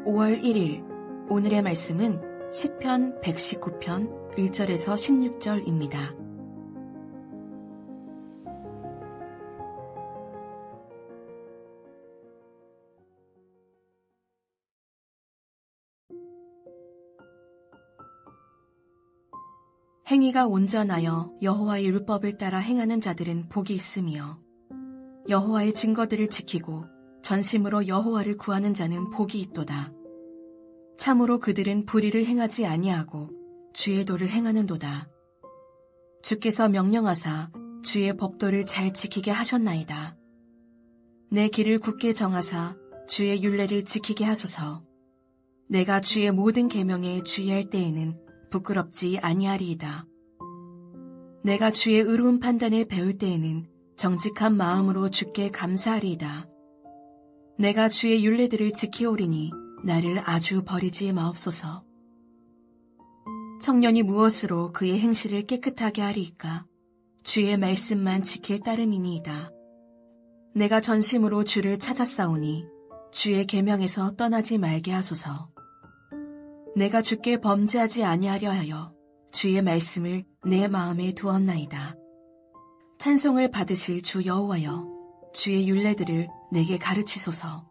5월 1일 오늘의 말씀은 시편 119편 1절에서 16절입니다. 행위가 온전하여 여호와의 율법을 따라 행하는 자들은 복이 있으며 여호와의 증거들을 지키고 전심으로 여호와를 구하는 자는 복이 있도다. 참으로 그들은 불의를 행하지 아니하고 주의 도를 행하는도다. 주께서 명령하사 주의 법도를 잘 지키게 하셨나이다. 내 길을 굳게 정하사 주의 율례를 지키게 하소서. 내가 주의 모든 계명에 주의할 때에는 부끄럽지 아니하리이다. 내가 주의 의로운 판단을 배울 때에는 정직한 마음으로 주께 감사하리이다. 내가 주의 율례들을 지키오리니 나를 아주 버리지 마옵소서. 청년이 무엇으로 그의 행실을 깨끗하게 하리이까? 주의 말씀만 지킬 따름이니이다. 내가 전심으로 주를 찾았사오니 주의 계명에서 떠나지 말게 하소서. 내가 주께 범죄하지 아니하려 하여 주의 말씀을 내 마음에 두었나이다. 찬송을 받으실 주 여호와여, 주의 율례들을 내게 가르치소서.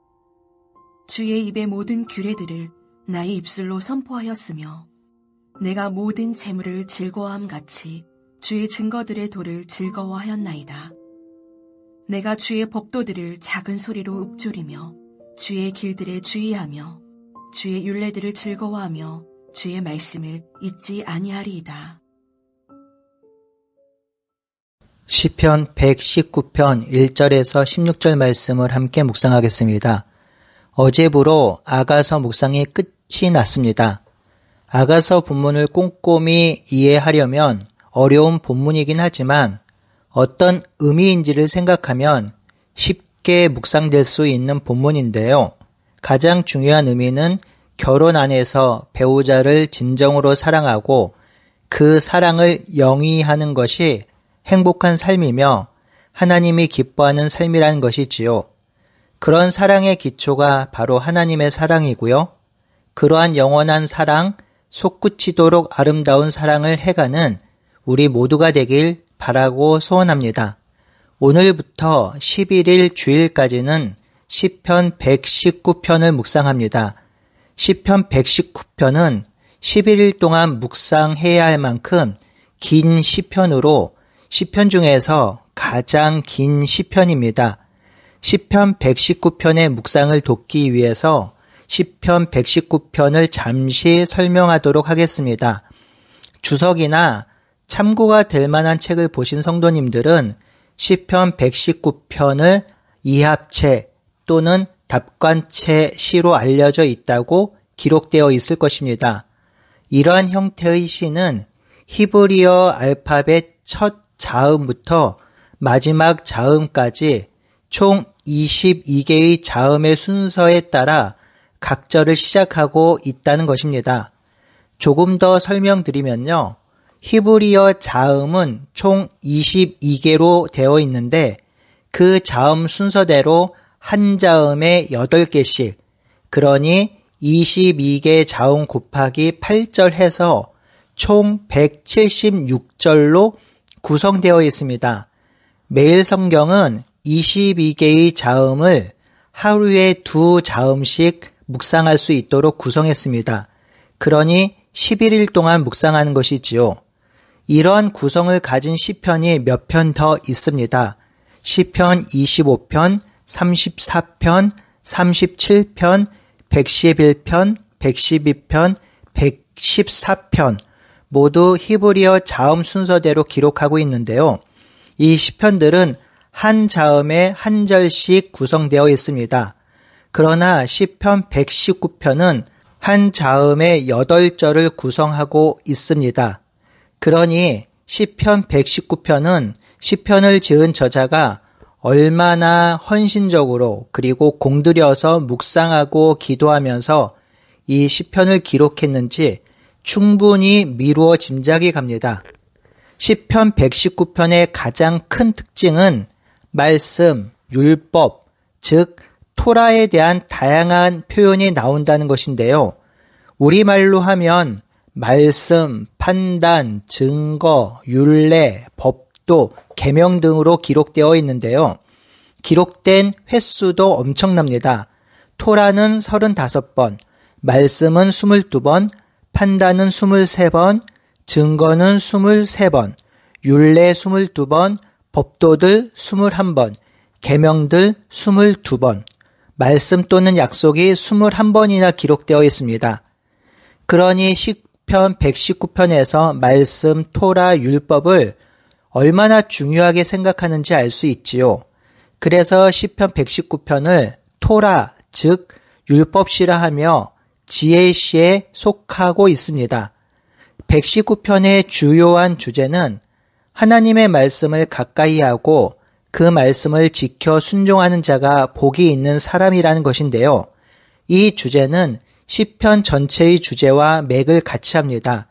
주의 입의 모든 규례들을 나의 입술로 선포하였으며 내가 모든 재물을 즐거워함 같이 주의 증거들의 도를 즐거워하였나이다. 내가 주의 법도들을 작은 소리로 읊조리며 주의 길들에 주의하며 주의 율례들을 즐거워하며 주의 말씀을 잊지 아니하리이다. 시편 119편 1절에서 16절 말씀을 함께 묵상하겠습니다. 어제부로 아가서 묵상이 끝이 났습니다. 아가서 본문을 꼼꼼히 이해하려면 어려운 본문이긴 하지만 어떤 의미인지를 생각하면 쉽게 묵상될 수 있는 본문인데요. 가장 중요한 의미는 결혼 안에서 배우자를 진정으로 사랑하고 그 사랑을 영위하는 것이 행복한 삶이며 하나님이 기뻐하는 삶이라는 것이지요. 그런 사랑의 기초가 바로 하나님의 사랑이고요. 그러한 영원한 사랑, 솟구치도록 아름다운 사랑을 해가는 우리 모두가 되길 바라고 소원합니다. 오늘부터 11일 주일까지는 시편 119편을 묵상합니다. 시편 119편은 11일 동안 묵상해야 할 만큼 긴 시편으로 시편 중에서 가장 긴 시편입니다. 시편 119편의 묵상을 돕기 위해서 시편 119편을 잠시 설명하도록 하겠습니다. 주석이나 참고가 될 만한 책을 보신 성도님들은 시편 119편을 이합체 또는 답관체 시로 알려져 있다고 기록되어 있을 것입니다. 이러한 형태의 시는 히브리어 알파벳 첫 자음부터 마지막 자음까지 총 22개의 자음의 순서에 따라 각절을 시작하고 있다는 것입니다. 조금 더 설명드리면요. 히브리어 자음은 총 22개로 되어 있는데 그 자음 순서대로 한 자음에 8개씩, 그러니 22개 자음 곱하기 8절 해서 총 176절로 구성되어 있습니다. 매일 성경은 22개의 자음을 하루에 2자음씩 묵상할 수 있도록 구성했습니다. 그러니 11일 동안 묵상하는 것이지요. 이러한 구성을 가진 시편이 몇 편 더 있습니다. 시편 25편, 34편, 37편, 111편, 112편, 114편 모두 히브리어 자음 순서대로 기록하고 있는데요. 이 시편들은 한 자음에 한 절씩 구성되어 있습니다. 그러나 시편 119편은 한 자음에 8절을 구성하고 있습니다. 그러니 시편 119편은 시편을 지은 저자가 얼마나 헌신적으로 그리고 공들여서 묵상하고 기도하면서 이 시편을 기록했는지 충분히 미루어 짐작이 갑니다. 시편 119편의 가장 큰 특징은 말씀, 율법, 즉 토라에 대한 다양한 표현이 나온다는 것인데요. 우리말로 하면 말씀, 판단, 증거, 율례, 법도, 계명 등으로 기록되어 있는데요. 기록된 횟수도 엄청납니다. 토라는 35번, 말씀은 22번, 판단은 23번, 증거는 23번, 율례 22번, 법도들 21번, 계명들 22번, 말씀 또는 약속이 21번이나 기록되어 있습니다. 그러니 시편 119편에서 말씀, 토라, 율법을 얼마나 중요하게 생각하는지 알 수 있지요. 그래서 시편 119편을 토라, 즉 율법시라 하며 지혜의 시에 속하고 있습니다. 119편의 주요한 주제는 하나님의 말씀을 가까이 하고 그 말씀을 지켜 순종하는 자가 복이 있는 사람이라는 것인데요. 이 주제는 시편 전체의 주제와 맥을 같이 합니다.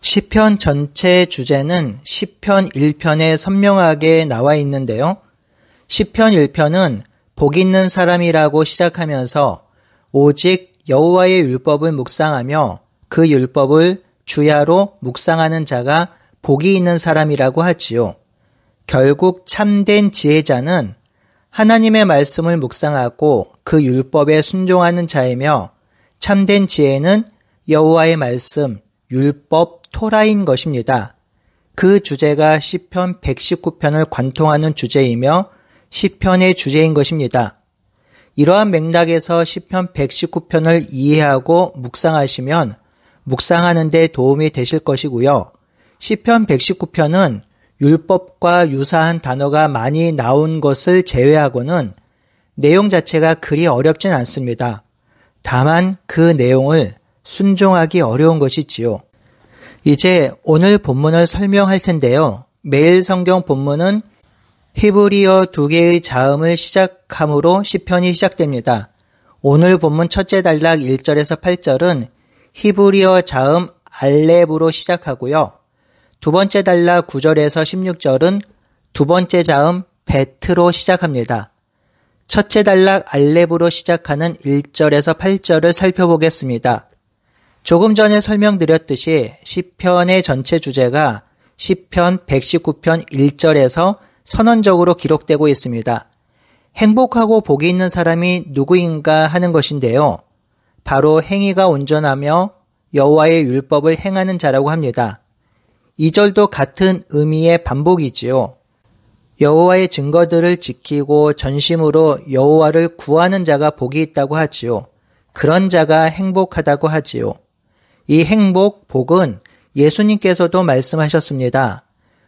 시편 전체의 주제는 시편 1편에 선명하게 나와 있는데요. 시편 1편은 복 있는 사람이라고 시작하면서 오직 여호와의 율법을 묵상하며 그 율법을 주야로 묵상하는 자가 복이 있는 사람이라고 하지요. 결국 참된 지혜자는 하나님의 말씀을 묵상하고 그 율법에 순종하는 자이며 참된 지혜는 여호와의 말씀, 율법, 토라인 것입니다. 그 주제가 시편 119편을 관통하는 주제이며 시편의 주제인 것입니다. 이러한 맥락에서 시편 119편을 이해하고 묵상하시면 묵상하는 데 도움이 되실 것이고요. 시편 119편은 율법과 유사한 단어가 많이 나온 것을 제외하고는 내용 자체가 그리 어렵진 않습니다. 다만 그 내용을 순종하기 어려운 것이지요. 이제 오늘 본문을 설명할 텐데요. 매일 성경 본문은 히브리어 2개의 자음을 시작함으로 시편이 시작됩니다. 오늘 본문 첫째 단락 1절에서 8절은 히브리어 자음 알렙으로 시작하고요. 두 번째 단락 9절에서 16절은 두 번째 자음 베트로 시작합니다. 첫째 단락 알렙으로 시작하는 1절에서 8절을 살펴보겠습니다. 조금 전에 설명드렸듯이 시편의 전체 주제가 시편 119편 1절에서 선언적으로 기록되고 있습니다. 행복하고 복이 있는 사람이 누구인가 하는 것인데요. 바로 행위가 온전하며 여호와의 율법을 행하는 자라고 합니다. 2절도 같은 의미의 반복이지요. 여호와의 증거들을 지키고 전심으로 여호와를 구하는 자가 복이 있다고 하지요. 그런 자가 행복하다고 하지요. 이 행복, 복은 예수님께서도 말씀하셨습니다.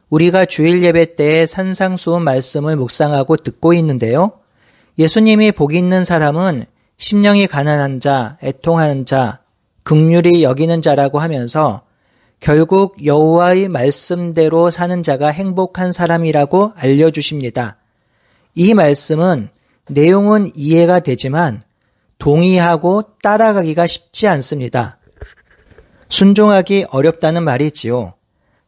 우리가 주일 예배 때에 산상수훈 말씀을 묵상하고 듣고 있는데요. 예수님이 복이 있는 사람은 심령이 가난한 자, 애통하는 자, 긍휼히 여기는 자라고 하면서 결국 여호와의 말씀대로 사는 자가 행복한 사람이라고 알려주십니다. 이 말씀은 내용은 이해가 되지만 동의하고 따라가기가 쉽지 않습니다. 순종하기 어렵다는 말이지요.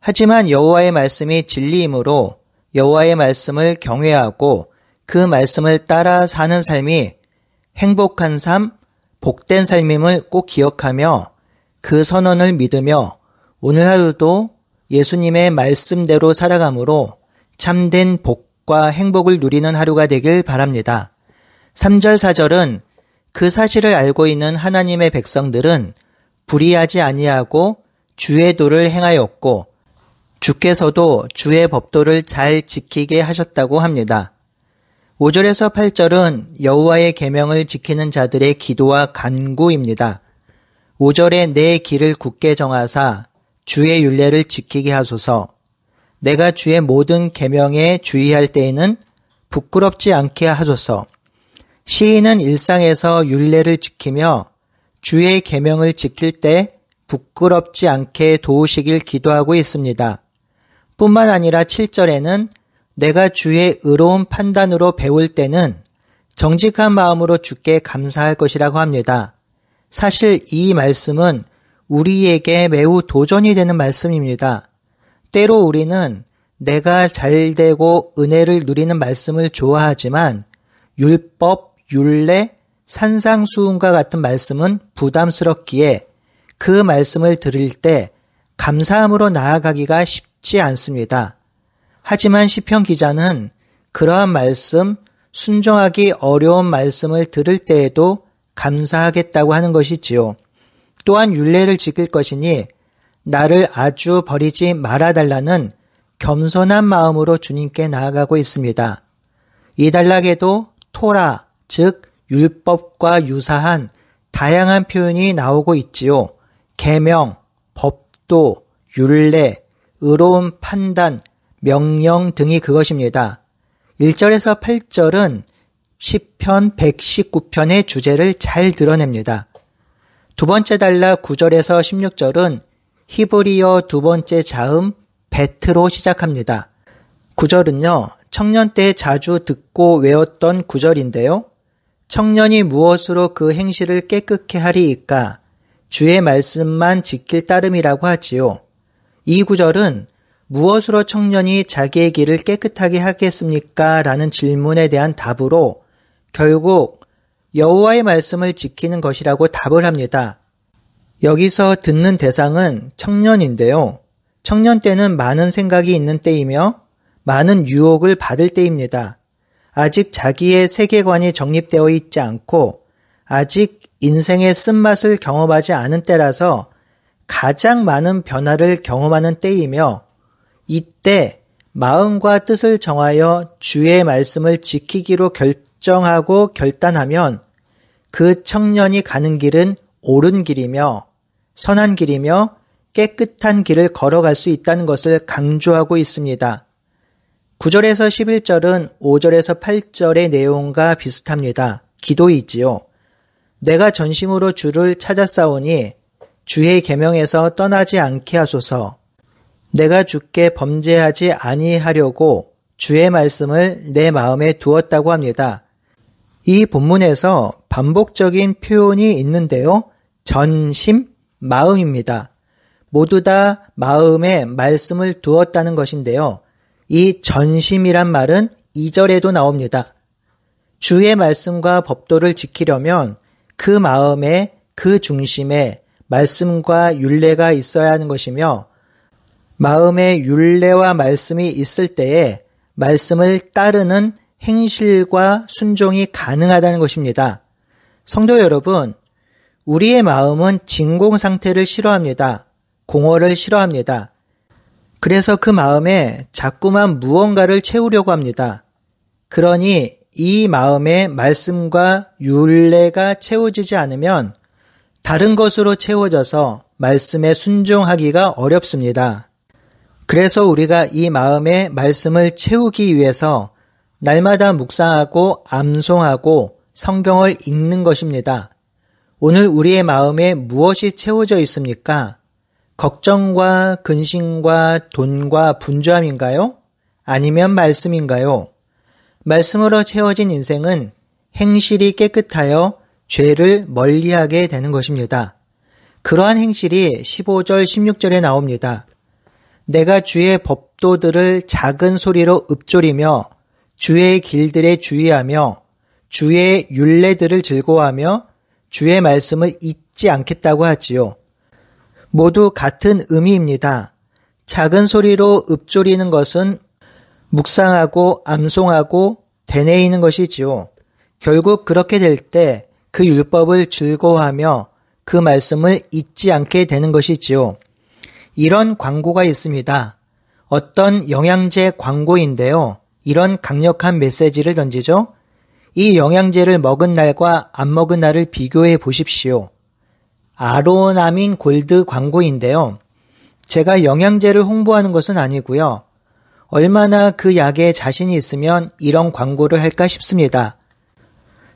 하지만 여호와의 말씀이 진리이므로 여호와의 말씀을 경외하고 그 말씀을 따라 사는 삶이 행복한 삶, 복된 삶임을 꼭 기억하며 그 선언을 믿으며 오늘 하루도 예수님의 말씀대로 살아감으로 참된 복과 행복을 누리는 하루가 되길 바랍니다. 3절, 4절은 그 사실을 알고 있는 하나님의 백성들은 불의하지 아니하고 주의 도를 행하였고 주께서도 주의 법도를 잘 지키게 하셨다고 합니다. 5절에서 8절은 여호와의 계명을 지키는 자들의 기도와 간구입니다. 5절에 내 길을 굳게 정하사 주의 율례를 지키게 하소서. 내가 주의 모든 계명에 주의할 때에는 부끄럽지 않게 하소서. 시인은 일상에서 율례를 지키며 주의 계명을 지킬 때 부끄럽지 않게 도우시길 기도하고 있습니다. 뿐만 아니라 7절에는 내가 주의 의로운 판단으로 배울 때는 정직한 마음으로 주께 감사할 것이라고 합니다. 사실 이 말씀은 우리에게 매우 도전이 되는 말씀입니다. 때로 우리는 내가 잘되고 은혜를 누리는 말씀을 좋아하지만 율법, 율례, 산상수훈과 같은 말씀은 부담스럽기에 그 말씀을 들을 때 감사함으로 나아가기가 쉽지 않습니다. 하지만 시편 기자는 그러한 말씀, 순종하기 어려운 말씀을 들을 때에도 감사하겠다고 하는 것이지요. 또한 율례를 지킬 것이니 나를 아주 버리지 말아달라는 겸손한 마음으로 주님께 나아가고 있습니다. 이 단락에도 토라, 즉 율법과 유사한 다양한 표현이 나오고 있지요. 계명, 법도, 율례, 의로운 판단, 명령 등이 그것입니다. 1절에서 8절은 시편 119편의 주제를 잘 드러냅니다. 두 번째 단락 9절에서 16절은 히브리어 두 번째 자음 베트로 시작합니다. 9절은요, 청년 때 자주 듣고 외웠던 구절인데요. 청년이 무엇으로 그 행실을 깨끗게 하리이까? 주의 말씀만 지킬 따름이라고 하지요. 이 구절은 무엇으로 청년이 자기의 길을 깨끗하게 하겠습니까? 라는 질문에 대한 답으로 결국 여호와의 말씀을 지키는 것이라고 답을 합니다. 여기서 듣는 대상은 청년인데요. 청년 때는 많은 생각이 있는 때이며 많은 유혹을 받을 때입니다. 아직 자기의 세계관이 정립되어 있지 않고 아직 인생의 쓴맛을 경험하지 않은 때라서 가장 많은 변화를 경험하는 때이며 이때 마음과 뜻을 정하여 주의 말씀을 지키기로 결정하고 결단하면 그 청년이 가는 길은 옳은 길이며 선한 길이며 깨끗한 길을 걸어갈 수 있다는 것을 강조하고 있습니다. 9절에서 11절은 5절에서 8절의 내용과 비슷합니다. 기도이지요. 내가 전심으로 주를 찾았사오니 주의 계명에서 떠나지 않게 하소서. 내가 주께 범죄하지 아니하려고 주의 말씀을 내 마음에 두었다고 합니다. 이 본문에서 반복적인 표현이 있는데요. 전심, 마음입니다. 모두 다 마음에 말씀을 두었다는 것인데요. 이 전심이란 말은 2절에도 나옵니다. 주의 말씀과 법도를 지키려면 그 마음에, 그 중심에 말씀과 율례가 있어야 하는 것이며 마음에 율례와 말씀이 있을 때에 말씀을 따르는 행실과 순종이 가능하다는 것입니다. 성도 여러분, 우리의 마음은 진공 상태를 싫어합니다. 공허를 싫어합니다. 그래서 그 마음에 자꾸만 무언가를 채우려고 합니다. 그러니 이 마음에 말씀과 율례가 채워지지 않으면 다른 것으로 채워져서 말씀에 순종하기가 어렵습니다. 그래서 우리가 이 마음에 말씀을 채우기 위해서 날마다 묵상하고 암송하고 성경을 읽는 것입니다. 오늘 우리의 마음에 무엇이 채워져 있습니까? 걱정과 근심과 돈과 분주함인가요? 아니면 말씀인가요? 말씀으로 채워진 인생은 행실이 깨끗하여 죄를 멀리하게 되는 것입니다. 그러한 행실이 15절, 16절에 나옵니다. 내가 주의 법도들을 작은 소리로 읊조리며 주의 길들에 주의하며 주의 율례들을 즐거워하며 주의 말씀을 잊지 않겠다고 하지요. 모두 같은 의미입니다. 작은 소리로 읊조리는 것은 묵상하고 암송하고 되뇌이는 것이지요. 결국 그렇게 될 때 그 율법을 즐거워하며 그 말씀을 잊지 않게 되는 것이지요. 이런 광고가 있습니다. 어떤 영양제 광고인데요. 이런 강력한 메시지를 던지죠. 이 영양제를 먹은 날과 안 먹은 날을 비교해 보십시오. 아로나민 골드 광고인데요. 제가 영양제를 홍보하는 것은 아니고요. 얼마나 그 약에 자신이 있으면 이런 광고를 할까 싶습니다.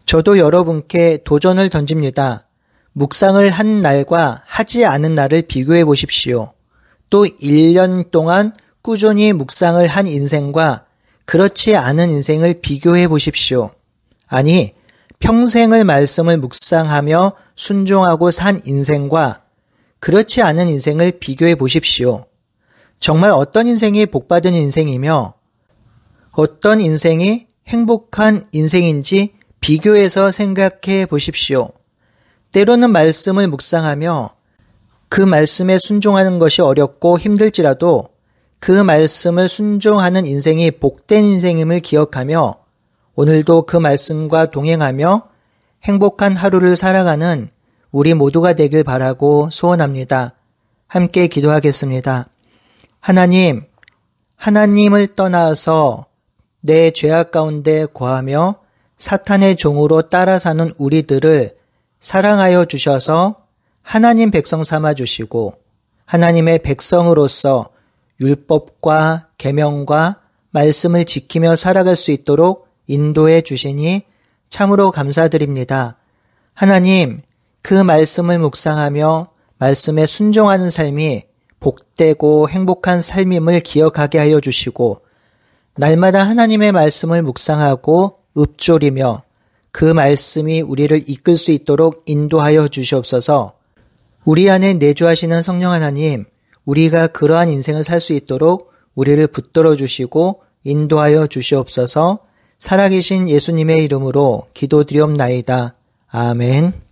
저도 여러분께 도전을 던집니다. 묵상을 한 날과 하지 않은 날을 비교해 보십시오. 또 1년 동안 꾸준히 묵상을 한 인생과 그렇지 않은 인생을 비교해 보십시오. 아니, 평생을 말씀을 묵상하며 순종하고 산 인생과 그렇지 않은 인생을 비교해 보십시오. 정말 어떤 인생이 복받은 인생이며 어떤 인생이 행복한 인생인지 비교해서 생각해 보십시오. 때로는 말씀을 묵상하며 그 말씀에 순종하는 것이 어렵고 힘들지라도 그 말씀을 순종하는 인생이 복된 인생임을 기억하며 오늘도 그 말씀과 동행하며 행복한 하루를 살아가는 우리 모두가 되길 바라고 소원합니다. 함께 기도하겠습니다. 하나님, 하나님을 떠나서 내 죄악 가운데 거하며 사탄의 종으로 따라 사는 우리들을 사랑하여 주셔서 하나님 백성 삼아 주시고 하나님의 백성으로서 율법과 계명과 말씀을 지키며 살아갈 수 있도록 인도해 주시니 참으로 감사드립니다. 하나님, 그 말씀을 묵상하며 말씀에 순종하는 삶이 복되고 행복한 삶임을 기억하게 하여 주시고 날마다 하나님의 말씀을 묵상하고 읊조리며 그 말씀이 우리를 이끌 수 있도록 인도하여 주시옵소서. 우리 안에 내주하시는 성령 하나님, 우리가 그러한 인생을 살 수 있도록 우리를 붙들어 주시고 인도하여 주시옵소서. 살아계신 예수님의 이름으로 기도드리옵나이다. 아멘.